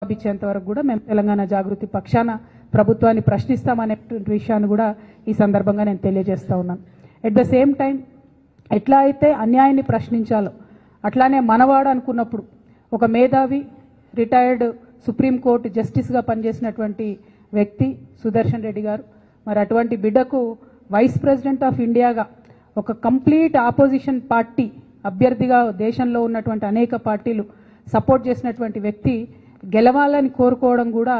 జవాబు ఇచ్చేంత వరకు కూడా మేము తెలంగాణ జాగృతి పక్షాన ప్రభుత్వాన్ని ప్రశ్నిస్తామనే విషయాన్ని కూడా ఈ సందర్భంగా నేను తెలియజేస్తా ఉన్నాను. ఎట్ ద సేమ్ టైం ఎట్లా అయితే అన్యాయాన్ని ప్రశ్నించాలో అట్లానే మనవాడు అనుకున్నప్పుడు ఒక మేధావి రిటైర్డ్ సుప్రీంకోర్టు జస్టిస్గా పనిచేసినటువంటి వ్యక్తి సుదర్శన్ రెడ్డి గారు, మరి అటువంటి బిడ్డకు వైస్ ప్రెసిడెంట్ ఆఫ్ ఇండియాగా ఒక కంప్లీట్ ఆపోజిషన్ పార్టీ అభ్యర్థిగా దేశంలో ఉన్నటువంటి అనేక పార్టీలు సపోర్ట్ చేసినటువంటి వ్యక్తి గెలవాలని కోరుకోవడం కూడా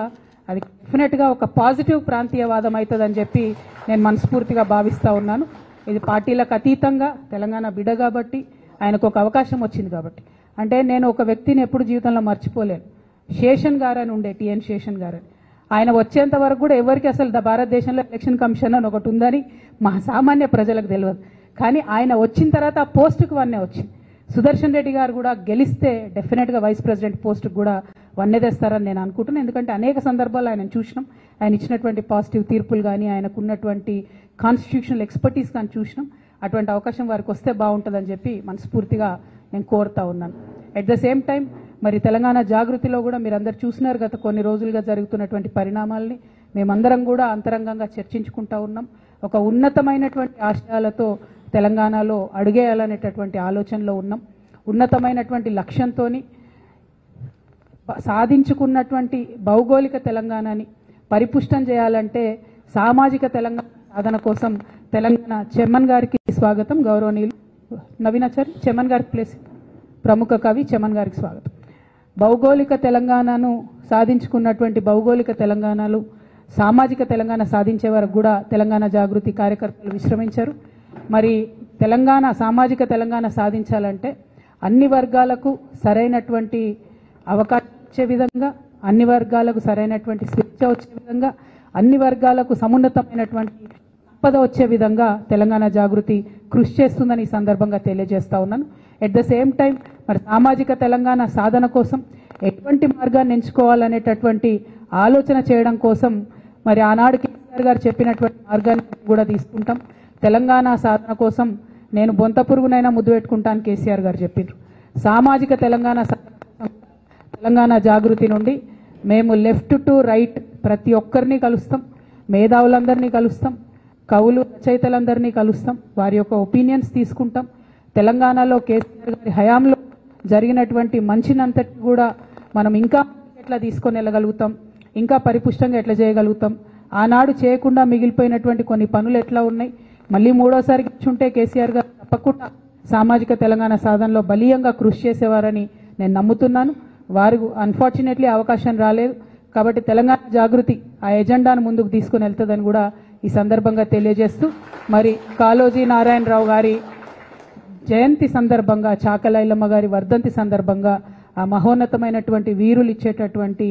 అది డెఫినెట్గా ఒక పాజిటివ్ ప్రాంతీయవాదం అవుతుందని చెప్పి నేను మనస్ఫూర్తిగా భావిస్తూ ఉన్నాను. ఇది పార్టీలకు అతీతంగా తెలంగాణ బిడ్డ కాబట్టి ఆయనకు ఒక అవకాశం వచ్చింది కాబట్టి. అంటే నేను ఒక వ్యక్తిని ఎప్పుడు జీవితంలో మర్చిపోలేను. శేషన్ గారు అని ఉండే, టిఎన్ శేషన్ గారు అని. ఆయన వచ్చేంత వరకు కూడా ఎవరికి అసలు భారతదేశంలో ఎలక్షన్ కమిషన్ అని ఒకటి ఉందని మా సామాన్య ప్రజలకు తెలియదు. కానీ ఆయన వచ్చిన తర్వాత ఆ పోస్టుకు వన్నే వచ్చింది. సుదర్శన్ రెడ్డి గారు కూడా గెలిస్తే డెఫినెట్గా వైస్ ప్రెసిడెంట్ పోస్టుకు కూడా వన్నే తెస్తారని నేను అనుకుంటున్నాను. ఎందుకంటే అనేక సందర్భాల్లో ఆయన చూసినాం, ఆయన ఇచ్చినటువంటి పాజిటివ్ తీర్పులు కానీ ఆయనకున్నటువంటి కాన్స్టిట్యూషనల్ ఎక్స్పర్టీస్ కానీ చూసినాం. అటువంటి అవకాశం వారికి వస్తే బాగుంటుందని చెప్పి మనస్ఫూర్తిగా నేను కోరుతా ఉన్నాను. ఎట్ ద సేమ్ టైం మరి తెలంగాణ జాగృతిలో కూడా మీరందరూ చూసినారు గత కొన్ని రోజులుగా జరుగుతున్నటువంటి పరిణామాలని. మేమందరం కూడా అంతరంగంగా చర్చించుకుంటా ఉన్నాం. ఒక ఉన్నతమైనటువంటి ఆశయాలతో తెలంగాణలో అడుగేయాలనేటటువంటి ఆలోచనలో ఉన్నాం. ఉన్నతమైనటువంటి లక్ష్యంతో సాధించుకున్నటువంటి భౌగోళిక తెలంగాణని పరిపుష్టం చేయాలంటే సామాజిక తెలంగాణ సాధన కోసం తెలంగాణ చెమ్మన్ గారికి స్వాగతం. గౌరవనీయులు నవీనాచారి చెమ్మన్ గారికి ప్లేస్, ప్రముఖ కవి చెమ్మన్ గారికి స్వాగతం. భౌగోళిక తెలంగాణను సాధించుకున్నటువంటి భౌగోళిక తెలంగాణలు సామాజిక తెలంగాణ సాధించే వరకు కూడా తెలంగాణ జాగృతి కార్యకర్తలు విశ్రమించారు. మరి తెలంగాణ సామాజిక తెలంగాణ సాధించాలంటే అన్ని వర్గాలకు సరైనటువంటి అవకాశం వచ్చే విధంగా, అన్ని వర్గాలకు సరైనటువంటి స్వేచ్ఛ వచ్చే విధంగా, అన్ని వర్గాలకు సమున్నతమైనటువంటి సంపద వచ్చే విధంగా తెలంగాణ జాగృతి కృషి చేస్తుందని ఈ సందర్భంగా తెలియజేస్తా ఉన్నాను. ఎట్ ద సేమ్ టైం మరి సామాజిక తెలంగాణ సాధన కోసం ఎటువంటి మార్గాన్ని ఎంచుకోవాలనేటటువంటి ఆలోచన చేయడం కోసం మరి ఆనాడు కేసీఆర్ గారు చెప్పినటువంటి మార్గాన్ని కూడా తీసుకుంటాం. తెలంగాణ సాధన కోసం నేను బొంత పురుగునైనా ముద్దు పెట్టుకుంటాను కేసీఆర్ గారు చెప్పారు. సామాజిక తెలంగాణ సాధన కోసం తెలంగాణ జాగృతి నుండి మేము లెఫ్ట్ టు రైట్ ప్రతి ఒక్కరిని కలుస్తాం, మేధావులందరినీ కలుస్తాం, కవులు రచయితలందరినీ కలుస్తాం, వారి యొక్క ఒపీనియన్స్ తీసుకుంటాం. తెలంగాణలో కేసీఆర్ గారి హయాంలో జరిగినటువంటి మంచినంతటి కూడా మనం ఇంకా ఎట్లా తీసుకొని వెళ్ళగలుగుతాం, ఇంకా పరిపుష్టంగా ఎట్లా చేయగలుగుతాం, ఆనాడు చేయకుండా మిగిలిపోయినటువంటి కొన్ని పనులు ఎట్లా ఉన్నాయి, మళ్ళీ మూడోసారి కూర్చుంటే కేసీఆర్ గారు తప్పకుండా సామాజిక తెలంగాణ సాధనలో బలీయంగా కృషి చేసేవారని నేను నమ్ముతున్నాను. వారు అన్ఫార్చునేట్లీ అవకాశం రాలేదు కాబట్టి తెలంగాణ జాగృతి ఆ ఎజెండాను ముందుకు తీసుకుని వెళ్తుందని కూడా ఈ సందర్భంగా తెలియజేస్తూ మరి కాళోజీ నారాయణరావు గారి జయంతి సందర్భంగా, చాకలైలమ్మ గారి వర్ధంతి సందర్భంగా ఆ మహోన్నతమైనటువంటి వీరులు ఇచ్చేటటువంటి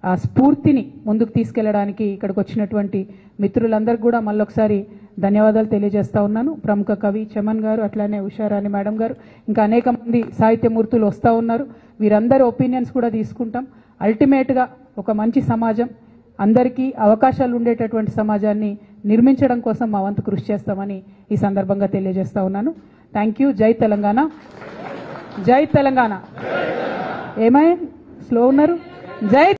ఆ స్ఫూర్తిని ముందుకు తీసుకెళ్లడానికి ఇక్కడికి వచ్చినటువంటి మిత్రులందరికీ కూడా మళ్ళొకసారి ధన్యవాదాలు తెలియజేస్తా ఉన్నాను. ప్రముఖ కవి చెమన్ గారు, అట్లానే ఉషారాణి మేడం గారు, ఇంకా అనేక మంది సాహిత్యమూర్తులు వస్తూ ఉన్నారు. వీరందరి ఒపీనియన్స్ కూడా తీసుకుంటాం. అల్టిమేట్గా ఒక మంచి సమాజం, అందరికీ అవకాశాలు ఉండేటటువంటి సమాజాన్ని నిర్మించడం కోసం మా వంతు కృషి చేస్తామని ఈ సందర్భంగా తెలియజేస్తా ఉన్నాను. Thank you. జై తెలంగాణ, జై తెలంగాణ. ఏమై స్లో ఉన్నారు? జై